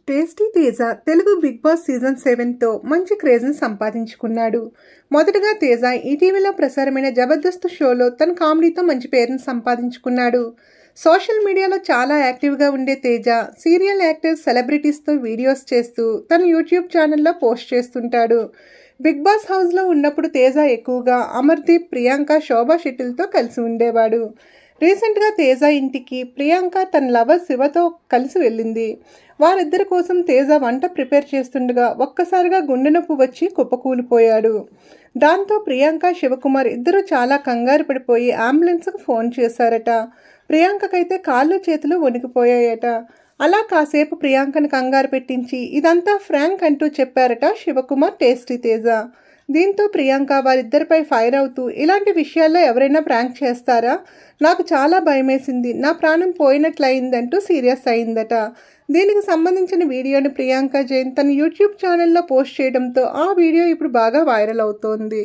Tasty Teja Telugu Bigg Boss season 7తో మంచి క్రేజ్ని సంపాదించుకున్నాడు. మొదటగా తేజ ఈటీవీలో ప్రసారమైన జబర్దస్త్ షోలో తన కామెడీతో మంచి పేరును సంపాదించుకున్నాడు. సోషల్ మీడియాలో చాలా యాక్టివ్గా ఉండే తేజ సీరియల్ యాక్టర్స్, సెలబ్రిటీస్తో వీడియోస్ చేస్తూ తన యూట్యూబ్ ఛానల్లో పోస్ట్ చేస్తుంటాడు. బిగ్ బాస్ హౌస్లో ఉన్నప్పుడు తేజ ఎక్కువగా అమర్దీప్, ప్రియాంక, శోభా శెట్టిలతో కలిసి ఉండేవాడు. రీసెంట్గా తేజ ఇంటికి ప్రియాంక తన లవర్ శివతో కలిసి వెళ్ళింది. వారిద్దరి కోసం తేజ వంట ప్రిపేర్ చేస్తుండగా ఒక్కసారిగా గుండె నొప్పి వచ్చి కుప్పకూలిపోయాడు. దాంతో ప్రియాంక, శివకుమార్ ఇద్దరు చాలా కంగారు పడిపోయి అంబులెన్స్కు ఫోన్ చేశారట. ప్రియాంకకైతే కాళ్ళు చేతులు వణికిపోయాయట. అలా కాసేపు ప్రియాంకను కంగారు పెట్టించి ఇదంతా ఫ్రాంక్ అంటూ చెప్పారట శివకుమార్, టేస్టీ తేజ. దీంతో ప్రియాంక వారిద్దరిపై ఫైర్ అవుతూ, ఇలాంటి విషయాల్లో ఎవరైనా ప్రాంక్ చేస్తారా? నాకు చాలా భయమేసింది, నా ప్రాణం పోయినట్లయిందంటూ సీరియస్ అయిందట. దీనికి సంబంధించిన వీడియోని ప్రియాంక జైన్ తన యూట్యూబ్ ఛానల్లో పోస్ట్ చేయడంతో ఆ వీడియో ఇప్పుడు బాగా వైరల్ అవుతోంది.